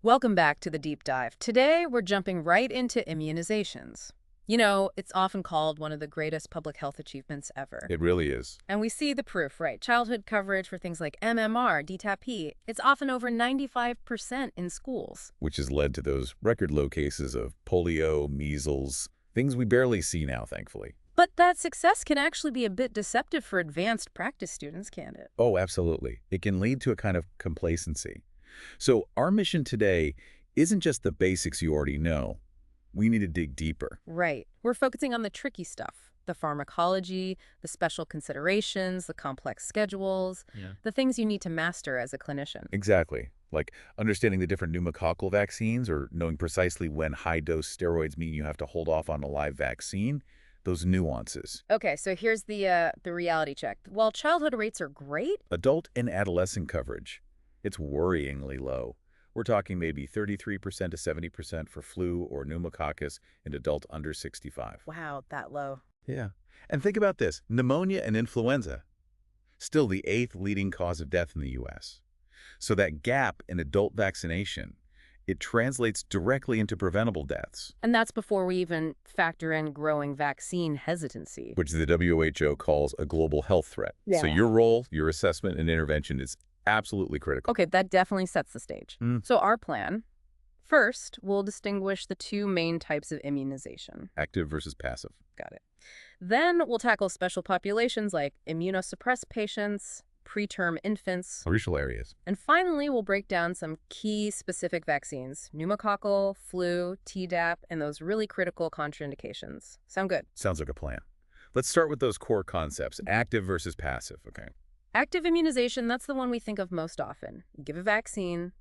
Welcome back to the deep dive. Today, we're jumping right into immunizations. You know, it's often called one of the greatest public health achievements ever. It really is, And we see the proof, right? Childhood coverage for things like MMR, DTaP, it's often over 95% in schools. which has led to those record low cases of polio, measles, things we barely see now, thankfully. But that success can actually be a bit deceptive for advanced practice students, can't it? Oh, absolutely. It can lead to a kind of complacency. So our mission today isn't just the basics you already know. We need to dig deeper. Right. We're focusing on the tricky stuff. The pharmacology, the special considerations, the complex schedules, the things you need to master as a clinician. Exactly. Like understanding the different pneumococcal vaccines or knowing precisely when high-dose steroids mean you have to hold off on a live vaccine, those nuances. Okay, so here's the reality check. While childhood rates are great, Adult and adolescent coverage, it's worryingly low. We're talking maybe 33% to 70% for flu or pneumococcus in adult under 65. wow, that low. Yeah. And think about this, pneumonia and influenza, still the 8th leading cause of death in the U.S. So that gap in adult vaccination, it translates directly into preventable deaths, And that's before we even factor in growing vaccine hesitancy. which the WHO calls a global health threat. So Yeah. your role, your assessment and intervention is absolutely critical. Okay, that definitely sets the stage. So our plan, first, we'll distinguish the two main types of immunization. Active versus passive. Got it. Then we'll tackle special populations like immunosuppressed patients, preterm infants, Crucial areas. and finally, we'll break down some key specific vaccines, pneumococcal, flu, Tdap, and those really critical contraindications. Sound good? Sounds like a plan. Let's start with those core concepts, active versus passive, okay? Active immunization, that's the one we think of most often. You give a vaccine,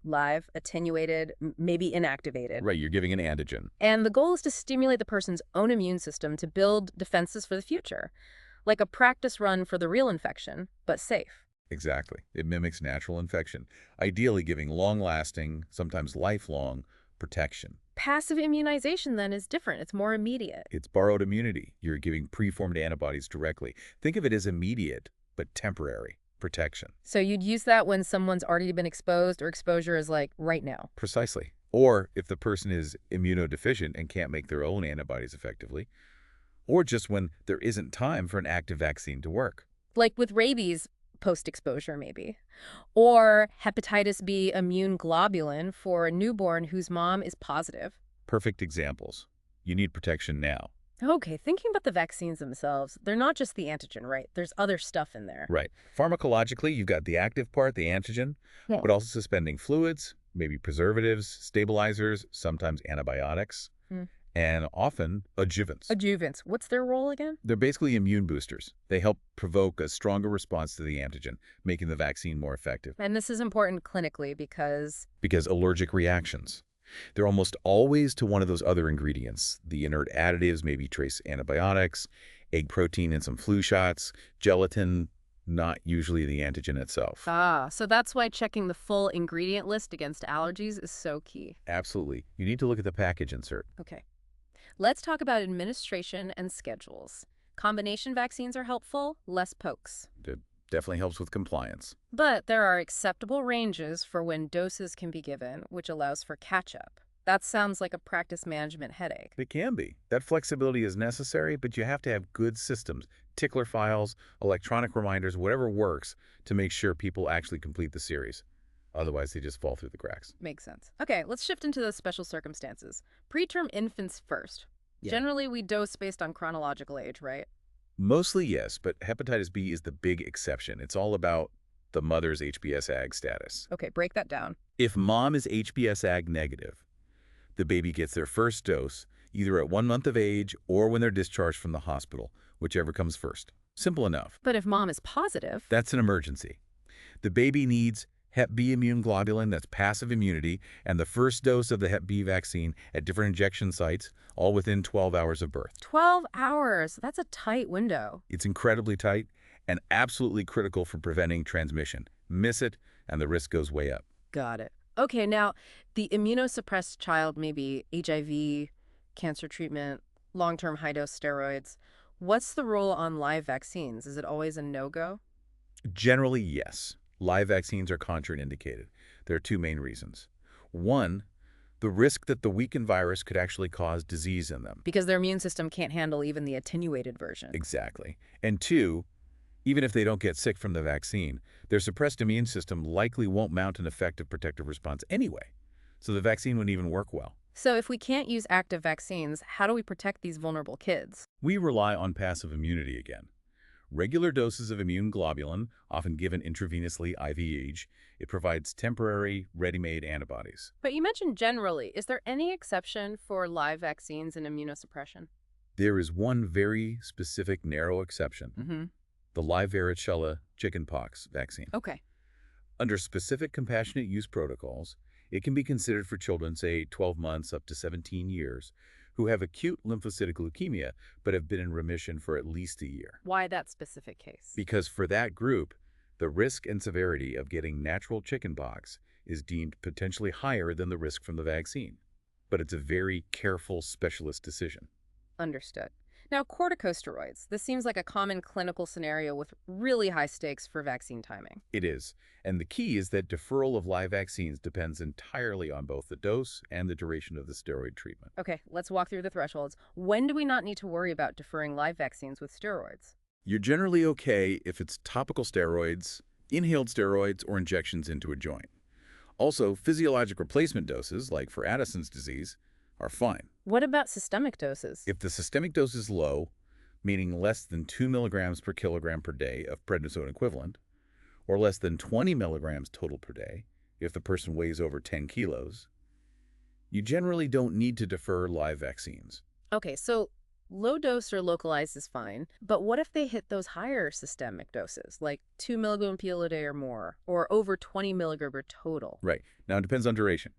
live, attenuated, maybe inactivated. Right, you're giving an antigen. And the goal is to stimulate the person's own immune system to build defenses for the future, like a practice run for the real infection, but safe. Exactly. It mimics natural infection, ideally giving long-lasting, sometimes lifelong, protection. Passive immunization, then, is different. It's more immediate. It's borrowed immunity. You're giving preformed antibodies directly. Think of it as immediate, but temporary protection. So you'd use that when someone's already been exposed or exposure is like right now. Precisely. Or if the person is immunodeficient and can't make their own antibodies effectively, or just when there isn't time for an active vaccine to work. Like with rabies post-exposure, maybe. Or hepatitis B immune globulin for a newborn whose mom is positive. Perfect examples. You need protection now. Okay, thinking about the vaccines themselves, they're not just the antigen, right? There's other stuff in there. Right. Pharmacologically, you've got the active part, the antigen, Yeah. but also suspending fluids, maybe preservatives, stabilizers, sometimes antibiotics, and often adjuvants. Adjuvants, what's their role again? They're basically immune boosters. They help provoke a stronger response to the antigen, making the vaccine more effective. And this is important clinically because Because allergic reactions, they're almost always to one of those other ingredients. The inert additives, maybe trace antibiotics, egg protein in some flu shots, gelatin, not usually the antigen itself. so that's why checking the full ingredient list against allergies is so key. Absolutely. You need to look at the package insert. Okay. Let's talk about administration and schedules. Combination vaccines are helpful, less pokes. It definitely helps with compliance. But there are acceptable ranges for when doses can be given, which allows for catch-up. That sounds like a practice management headache. It can be. That flexibility is necessary, but you have to have good systems, tickler files, electronic reminders, whatever works to make sure people actually complete the series. Otherwise, they just fall through the cracks. Makes sense. Okay, let's shift into those special circumstances. Preterm infants first. Yeah. Generally, we dose based on chronological age, right? Mostly yes, but hepatitis B is the big exception. It's all about the mother's HBsAg status. Okay, break that down. If mom is HBsAg negative, the baby gets their first dose either at 1 month of age or when they're discharged from the hospital, whichever comes first. Simple enough. But if mom is positive, That's an emergency. The baby needs Hep B immune globulin, that's passive immunity, and the first dose of the Hep B vaccine at different injection sites, all within 12 hours of birth. 12 hours. That's a tight window. It's incredibly tight and absolutely critical for preventing transmission. Miss it, and the risk goes way up. Got it. Okay, now, the immunosuppressed child, maybe HIV, cancer treatment, long-term high-dose steroids. What's the rule on live vaccines? Is it always a no-go? Generally, yes. Live vaccines are contraindicated. There are two main reasons. One, the risk that the weakened virus could actually cause disease in them. Because their immune system can't handle even the attenuated version. Exactly. And two, even if they don't get sick from the vaccine, their suppressed immune system likely won't mount an effective protective response anyway, so the vaccine wouldn't even work well. So if we can't use active vaccines, how do we protect these vulnerable kids? We rely on passive immunity again. Regular doses of immune globulin, often given intravenously IVIG, it provides temporary, ready-made antibodies. But you mentioned generally. Is there any exception for live vaccines and immunosuppression? There is one very specific narrow exception, the live varicella chickenpox vaccine. Okay. Under specific compassionate use protocols, it can be considered for children, say 12 months up to 17 years, who have acute lymphocytic leukemia but have been in remission for at least a year. Why that specific case? Because for that group, the risk and severity of getting natural chickenpox is deemed potentially higher than the risk from the vaccine. But it's a very careful specialist decision. Understood. Now, corticosteroids. This seems like a common clinical scenario with really high stakes for vaccine timing. It is. And the key is that deferral of live vaccines depends entirely on both the dose and the duration of the steroid treatment. Okay, let's walk through the thresholds. When do we not need to worry about deferring live vaccines with steroids? You're generally okay if it's topical steroids, inhaled steroids, or injections into a joint. Also, physiologic replacement doses, like for Addison's disease, are fine. What about systemic doses? If the systemic dose is low, meaning less than 2 milligrams per kilogram per day of prednisone equivalent, or less than 20 milligrams total per day, if the person weighs over 10 kilos, you generally don't need to defer live vaccines. Okay, so low dose or localized is fine, but what if they hit those higher systemic doses, like 2 milligram PL a day or more, or over 20 milligram per total? Right. Now, it depends on duration.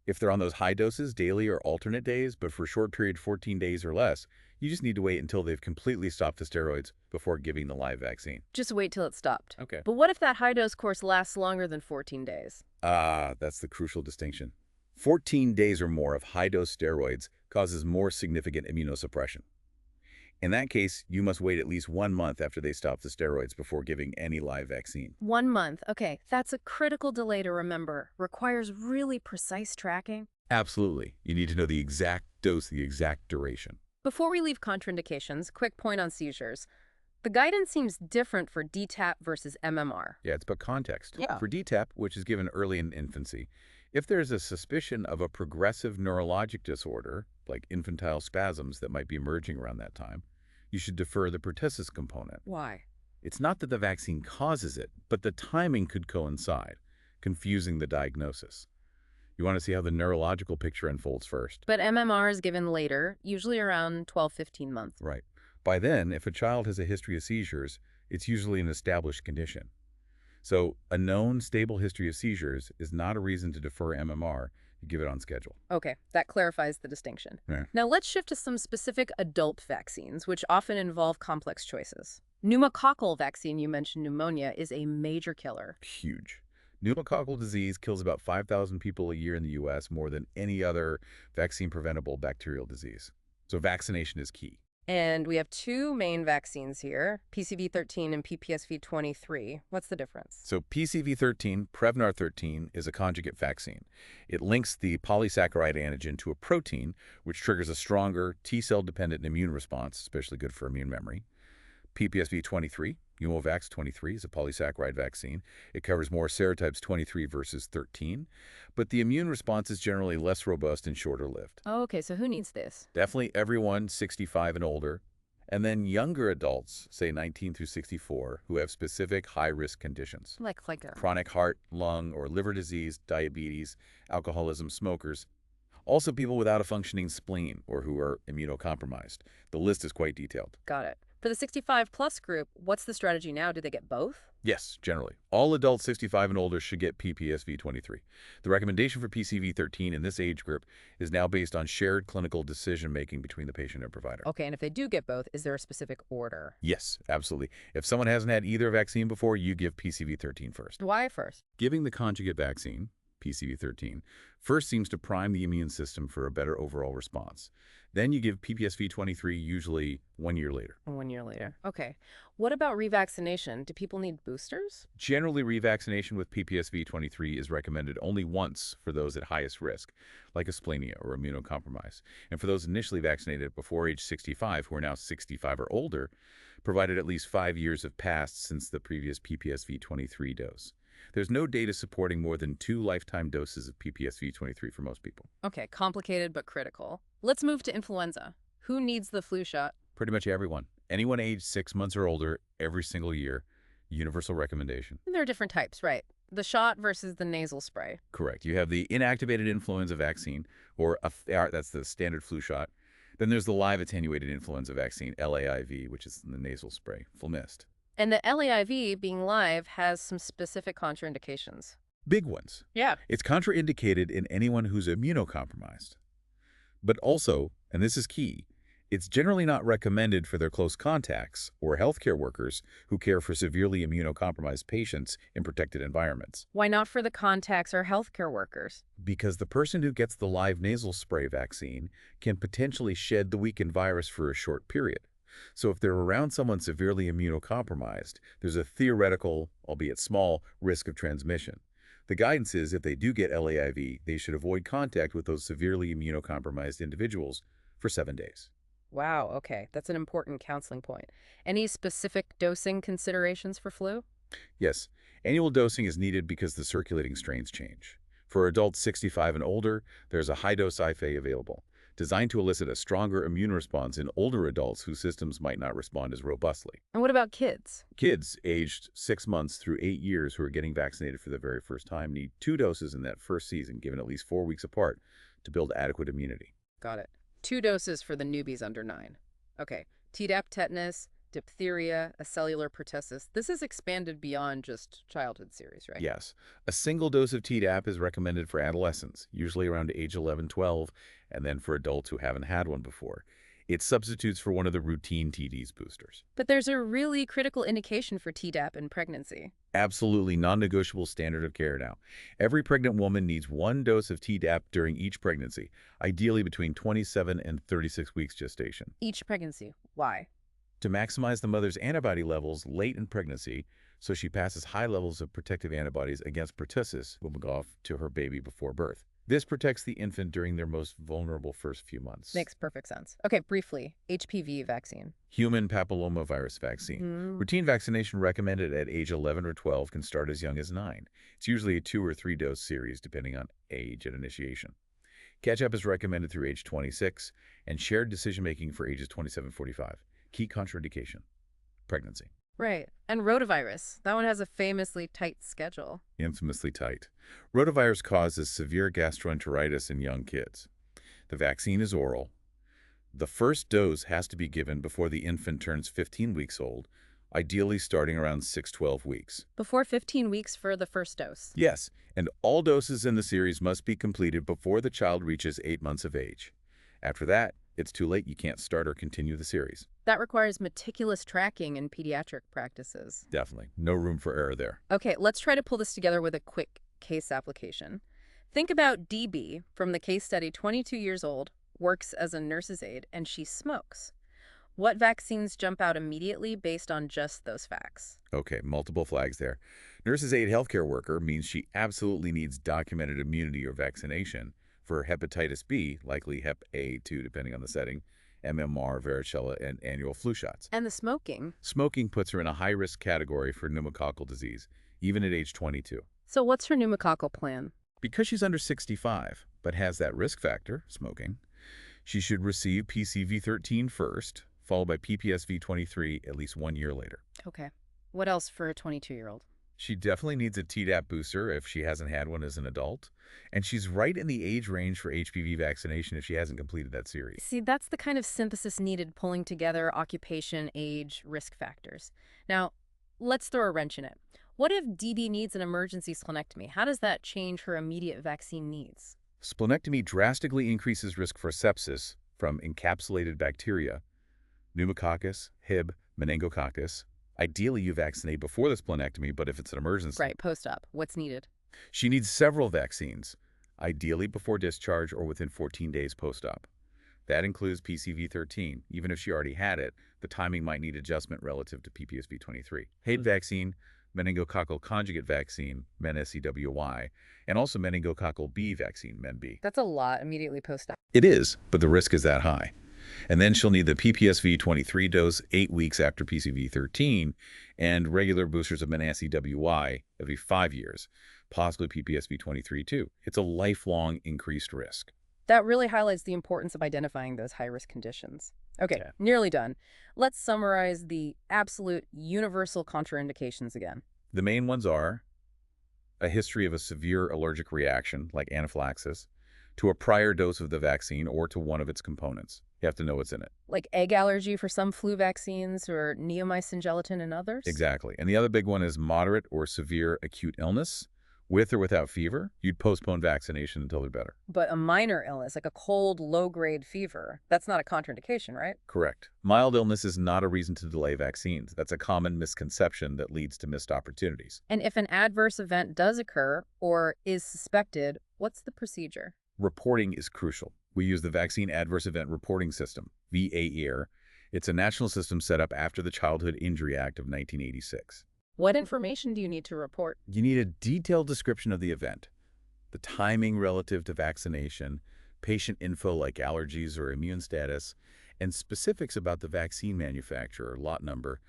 If they're on those high doses, daily or alternate days, but for a short period, 14 days or less, you just need to wait until they've completely stopped the steroids before giving the live vaccine. Just wait till it's stopped. Okay. But what if that high dose course lasts longer than 14 days? That's the crucial distinction. 14 days or more of high-dose steroids causes more significant immunosuppression. In that case, you must wait at least 1 month after they stop the steroids before giving any live vaccine. 1 month. Okay, that's a critical delay to remember. Requires really precise tracking. Absolutely. You need to know the exact dose, the exact duration. Before we leave contraindications, quick point on seizures. The guidance seems different for DTaP versus MMR. Yeah, it's about context. Yeah. For DTaP, which is given early in infancy, if there's a suspicion of a progressive neurologic disorder, like infantile spasms that might be emerging around that time, you should defer the pertussis component. Why? It's not that the vaccine causes it, but the timing could coincide, confusing the diagnosis. You want to see how the neurological picture unfolds first. But MMR is given later, usually around 12-15 months. Right. By then, if a child has a history of seizures, it's usually an established condition. So a known stable history of seizures is not a reason to defer MMR. You give it on schedule. Okay, that clarifies the distinction. Yeah. Now let's shift to some specific adult vaccines, which often involve complex choices. Pneumococcal vaccine, you mentioned pneumonia, is a major killer. Huge. Pneumococcal disease kills about 5,000 people a year in the U.S., more than any other vaccine-preventable bacterial disease. So vaccination is key. And we have two main vaccines here, PCV-13 and PPSV-23. What's the difference? So PCV-13, Prevnar 13, is a conjugate vaccine. It links the polysaccharide antigen to a protein, which triggers a stronger T-cell-dependent immune response, especially good for immune memory. PPSV-23, Pneumovax 23, is a polysaccharide vaccine. It covers more serotypes 23 versus 13, but the immune response is generally less robust and shorter-lived. Oh, okay, so who needs this? Definitely everyone 65 and older, and then younger adults, say 19 through 64, who have specific high-risk conditions. Like Chronic heart, lung, or liver disease, diabetes, alcoholism, smokers. Also people without a functioning spleen or who are immunocompromised. The list is quite detailed. Got it. For the 65-plus group, what's the strategy now? Do they get both? Yes, generally. All adults 65 and older should get PPSV-23. The recommendation for PCV-13 in this age group is now based on shared clinical decision-making between the patient and provider. Okay, and if they do get both, is there a specific order? Yes, absolutely. If someone hasn't had either vaccine before, you give PCV-13 first. Why first? Giving the conjugate vaccine, PCV-13, first seems to prime the immune system for a better overall response. Then you give PPSV-23 usually 1 year later. 1 year later. Okay. What about revaccination? Do people need boosters? Generally, revaccination with PPSV-23 is recommended only once for those at highest risk, like asplenia or immunocompromise, and for those initially vaccinated before age 65 who are now 65 or older, provided at least 5 years have passed since the previous PPSV-23 dose. There's no data supporting more than 2 lifetime doses of PPSV-23 for most people. Okay, complicated but critical. Let's move to influenza. Who needs the flu shot? Pretty much everyone. Anyone aged 6 months or older every single year. Universal recommendation. There are different types, right? The shot versus the nasal spray. Correct. You have the inactivated influenza vaccine, or that's the standard flu shot. Then there's the live attenuated influenza vaccine, LAIV, which is the nasal spray, full mist. And the LAIV, being live, has some specific contraindications. Big ones. Yeah. It's contraindicated in anyone who's immunocompromised. But also, and this is key, it's generally not recommended for their close contacts or healthcare workers who care for severely immunocompromised patients in protected environments. Why not for the contacts or healthcare workers? Because the person who gets the live nasal spray vaccine can potentially shed the weakened virus for a short period. So if they're around someone severely immunocompromised, there's a theoretical, albeit small, risk of transmission. The guidance is if they do get LAIV, they should avoid contact with those severely immunocompromised individuals for 7 days. Wow, okay. That's an important counseling point. Any specific dosing considerations for flu? Yes, annual dosing is needed because the circulating strains change. For adults 65 and older, there's a high-dose IFA available, designed to elicit a stronger immune response in older adults whose systems might not respond as robustly. And what about kids? Kids aged 6 months through 8 years who are getting vaccinated for the very first time need 2 doses in that first season, given at least 4 weeks apart, to build adequate immunity. Got it. 2 doses for the newbies under 9. Okay. Tdap tetanus, diphtheria, acellular pertussis. This is expanded beyond just childhood series, right? Yes. A single dose of Tdap is recommended for adolescents, usually around age 11, 12, and then for adults who haven't had one before. It substitutes for one of the routine TD's boosters. But there's a really critical indication for Tdap in pregnancy. Absolutely non-negotiable standard of care now. Every pregnant woman needs 1 dose of Tdap during each pregnancy, ideally between 27 and 36 weeks gestation. Each pregnancy. Why? To maximize the mother's antibody levels late in pregnancy so she passes high levels of protective antibodies against pertussis to her baby before birth. This protects the infant during their most vulnerable first few months. Makes perfect sense. Okay, briefly, HPV vaccine. Human papillomavirus vaccine. Routine vaccination recommended at age 11 or 12 can start as young as 9. It's usually a 2 or 3 dose series depending on age at initiation. Catch-up is recommended through age 26 and shared decision-making for ages 27-45. Key contraindication: pregnancy. Right. And rotavirus. That one has a famously tight schedule. Infamously tight. Rotavirus causes severe gastroenteritis in young kids. The vaccine is oral. The first dose has to be given before the infant turns 15 weeks old, ideally starting around 6-12 weeks. Before 15 weeks for the first dose. Yes, and all doses in the series must be completed before the child reaches 8 months of age. After that, it's too late. You can't start or continue the series. That requires meticulous tracking in pediatric practices. Definitely. No room for error there. Okay, let's try to pull this together with a quick case application. Think about DB from the case study, 22 years old, works as a nurse's aide, and she smokes. What vaccines jump out immediately based on just those facts? Okay, multiple flags there. Nurse's aide healthcare worker means she absolutely needs documented immunity or vaccination for hepatitis B, likely Hep A too, depending on the setting, MMR, varicella, and annual flu shots. And the smoking? Smoking puts her in a high-risk category for pneumococcal disease, even at age 22. So what's her pneumococcal plan? Because she's under 65, but has that risk factor, smoking, she should receive PCV-13 first, followed by PPSV-23 at least 1 year later. Okay. What else for a 22-year-old? She definitely needs a Tdap booster if she hasn't had one as an adult. And she's right in the age range for HPV vaccination if she hasn't completed that series. See, that's the kind of synthesis needed, pulling together occupation, age, risk factors. Now, let's throw a wrench in it. What if DB needs an emergency splenectomy? How does that change her immediate vaccine needs? Splenectomy drastically increases risk for sepsis from encapsulated bacteria, Pneumococcus, Hib, Meningococcus. Ideally, you vaccinate before the splenectomy, but if it's an emergency... Right, post-op. What's needed? She needs several vaccines, ideally before discharge or within 14 days post-op. That includes PCV-13. Even if she already had it, the timing might need adjustment relative to PPSV-23. Haid vaccine, meningococcal conjugate vaccine, MenACWY, and also meningococcal B vaccine, MenB. That's a lot immediately post-op. It is, but the risk is that high. And then she'll need the PPSV-23 dose 8 weeks after PCV-13 and regular boosters of MenACWY every 5 years, possibly PPSV-23 too. It's a lifelong increased risk. That really highlights the importance of identifying those high-risk conditions. Okay, Yeah. nearly done. Let's summarize the absolute universal contraindications again. The main ones are a history of a severe allergic reaction, like anaphylaxis, to a prior dose of the vaccine or to one of its components. You have to know what's in it. Like egg allergy for some flu vaccines or neomycin gelatin in others? Exactly. And the other big one is moderate or severe acute illness. With or without fever, you'd postpone vaccination until they're better. But a minor illness, like a cold, low-grade fever, that's not a contraindication, right? Correct. Mild illness is not a reason to delay vaccines. That's a common misconception that leads to missed opportunities. And if an adverse event does occur or is suspected, what's the procedure? Reporting is crucial. We use the Vaccine Adverse Event Reporting System, VAER. It's a national system set up after the Childhood Injury Act of 1986. What information do you need to report? You need a detailed description of the event, the timing relative to vaccination, patient info like allergies or immune status, and specifics about the vaccine manufacturer, lot number,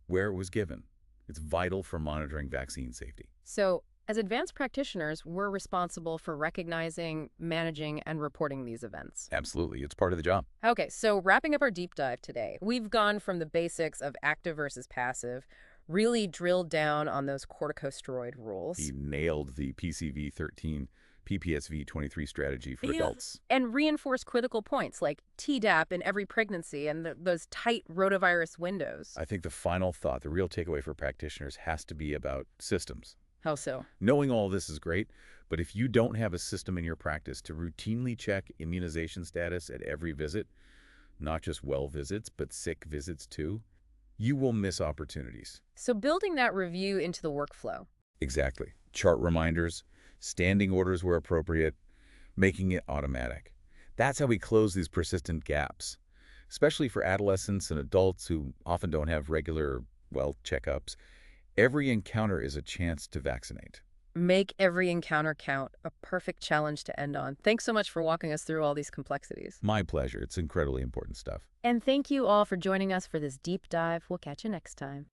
where it was given. It's vital for monitoring vaccine safety. So, as advanced practitioners, we're responsible for recognizing, managing, and reporting these events. Absolutely. It's part of the job. Okay, so wrapping up our deep dive today, we've gone from the basics of active versus passive, really drilled down on those corticosteroid rules. He nailed the PCV-13 PPSV-23 strategy for adults. And reinforced critical points like Tdap in every pregnancy and those tight rotavirus windows. I think the final thought, the real takeaway for practitioners has to be about systems. How so? Knowing all this is great, but if you don't have a system in your practice to routinely check immunization status at every visit, not just well visits, but sick visits too, you will miss opportunities. So building that review into the workflow. Exactly. Chart reminders, standing orders where appropriate, making it automatic. That's how we close these persistent gaps, especially for adolescents and adults who often don't have regular, checkups. Every encounter is a chance to vaccinate. Make every encounter count. A perfect challenge to end on. Thanks so much for walking us through all these complexities. My pleasure. It's incredibly important stuff. And thank you all for joining us for this deep dive. We'll catch you next time.